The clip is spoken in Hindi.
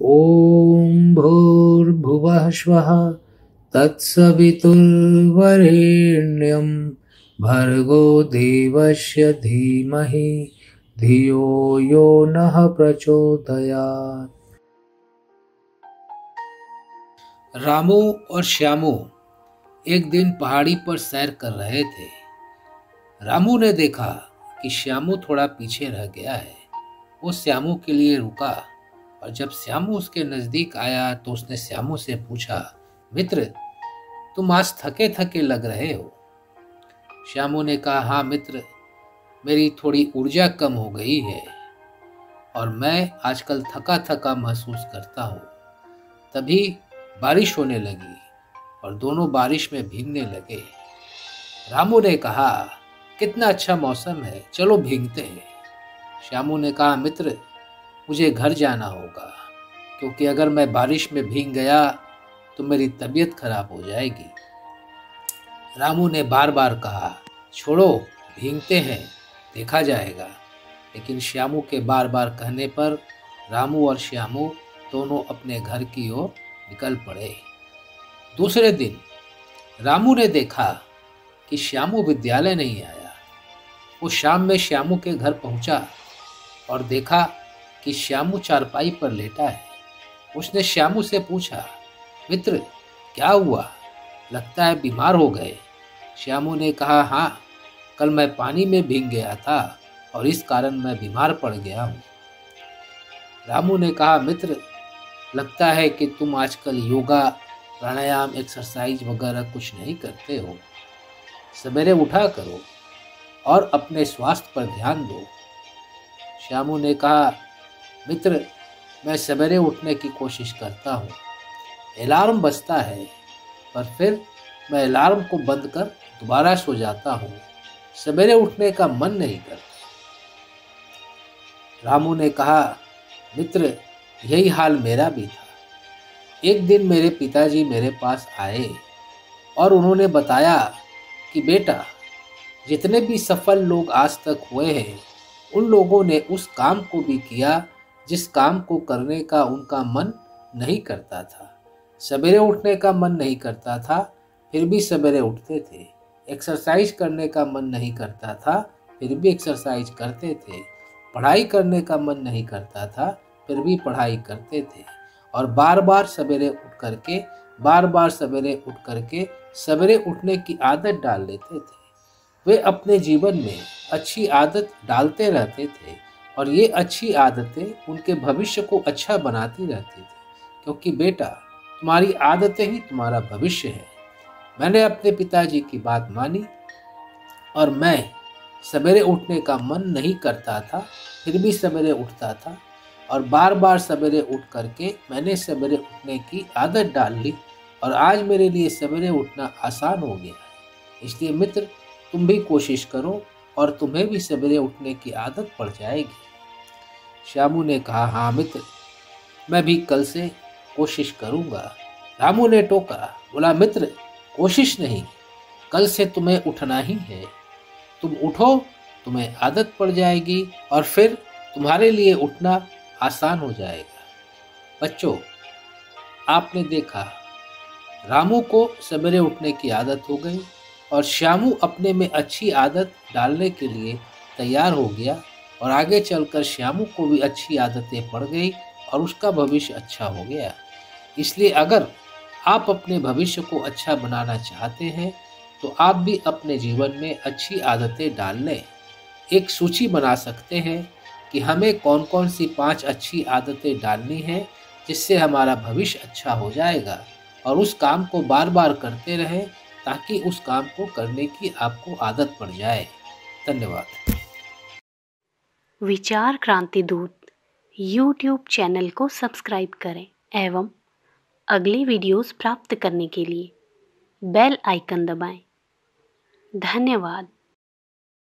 ॐ भूर्भुवः स्वः तत्सवितुर्वरेण्यं भर्गो देवस्य धीमहि धियो यो नः प्रचोदयात्। रामू और श्यामू एक दिन पहाड़ी पर सैर कर रहे थे। रामू ने देखा कि श्यामू थोड़ा पीछे रह गया है। वो श्यामू के लिए रुका और जब श्यामू उसके नजदीक आया तो उसने श्यामू से पूछा, मित्र, तुम आज थके थके लग रहे हो। श्यामू ने कहा, हाँ मित्र, मेरी थोड़ी ऊर्जा कम हो गई है और मैं आजकल थका थका महसूस करता हूँ। तभी बारिश होने लगी और दोनों बारिश में भीगने लगे। रामू ने कहा, कितना अच्छा मौसम है, चलो भीगते हैं। श्यामू ने कहा, मित्र, मुझे घर जाना होगा क्योंकि अगर मैं बारिश में भीग गया तो मेरी तबीयत खराब हो जाएगी। रामू ने बार बार कहा, छोड़ो, भीगते हैं, देखा जाएगा। लेकिन श्यामू के बार बार कहने पर रामू और श्यामू दोनों अपने घर की ओर निकल पड़े। दूसरे दिन रामू ने देखा कि श्यामू विद्यालय नहीं आया। वो शाम में श्यामू के घर पहुंचा और देखा कि श्यामू चारपाई पर लेटा है। उसने श्यामू से पूछा, मित्र, क्या हुआ? लगता है बीमार हो गए। श्यामू ने कहा, हाँ, कल मैं पानी में भीग गया था और इस कारण मैं बीमार पड़ गया हूँ। रामू ने कहा, मित्र, लगता है कि तुम आजकल योगा, प्राणायाम, एक्सरसाइज वगैरह कुछ नहीं करते हो। सवेरे उठा करो और अपने स्वास्थ्य पर ध्यान दो। श्यामू ने कहा, मित्र, मैं सवेरे उठने की कोशिश करता हूँ। अलार्म बजता है पर फिर मैं अलार्म को बंद कर दोबारा सो जाता हूँ। सवेरे उठने का मन नहीं करता। रामू ने कहा, मित्र, यही हाल मेरा भी था। एक दिन मेरे पिताजी मेरे पास आए और उन्होंने बताया कि बेटा, जितने भी सफल लोग आज तक हुए हैं उन लोगों ने उस काम को भी किया जिस काम को करने का उनका मन नहीं करता था। सवेरे उठने का मन नहीं करता था फिर भी सवेरे उठते थे। एक्सरसाइज करने का मन नहीं करता था फिर भी एक्सरसाइज करते थे। पढ़ाई करने का मन नहीं करता था फिर भी पढ़ाई करते थे और बार बार सवेरे उठ करके सवेरे उठने की आदत डाल लेते थे। वे अपने जीवन में अच्छी आदत डालते रहते थे और ये अच्छी आदतें उनके भविष्य को अच्छा बनाती रहती थी, क्योंकि बेटा, तुम्हारी आदतें ही तुम्हारा भविष्य है। मैंने अपने पिताजी की बात मानी और मैं सवेरे उठने का मन नहीं करता था फिर भी सवेरे उठता था और बार बार सवेरे उठ करके मैंने सवेरे उठने की आदत डाल ली और आज मेरे लिए सवेरे उठना आसान हो गया है। इसलिए मित्र, तुम भी कोशिश करो और तुम्हें भी सवेरे उठने की आदत पड़ जाएगी। श्यामू ने कहा, हाँ मित्र, मैं भी कल से कोशिश करूंगा। रामू ने टोका, बोला, मित्र, कोशिश नहीं, कल से तुम्हें उठना ही है। तुम उठो, तुम्हें आदत पड़ जाएगी और फिर तुम्हारे लिए उठना आसान हो जाएगा। बच्चों, आपने देखा, रामू को सवेरे उठने की आदत हो गई और श्यामू अपने में अच्छी आदत डालने के लिए तैयार हो गया और आगे चलकर श्यामू को भी अच्छी आदतें पड़ गई और उसका भविष्य अच्छा हो गया। इसलिए अगर आप अपने भविष्य को अच्छा बनाना चाहते हैं तो आप भी अपने जीवन में अच्छी आदतें डाल लें। एक सूची बना सकते हैं कि हमें कौन कौन सी 5 अच्छी आदतें डालनी हैं जिससे हमारा भविष्य अच्छा हो जाएगा और उस काम को बार बार करते रहें ताकि उस काम को करने की आपको आदत पड़ जाए। धन्यवाद। विचार क्रांति दूत YouTube चैनल को सब्सक्राइब करें एवं अगली वीडियोस प्राप्त करने के लिए बेल आइकन दबाएं। धन्यवाद।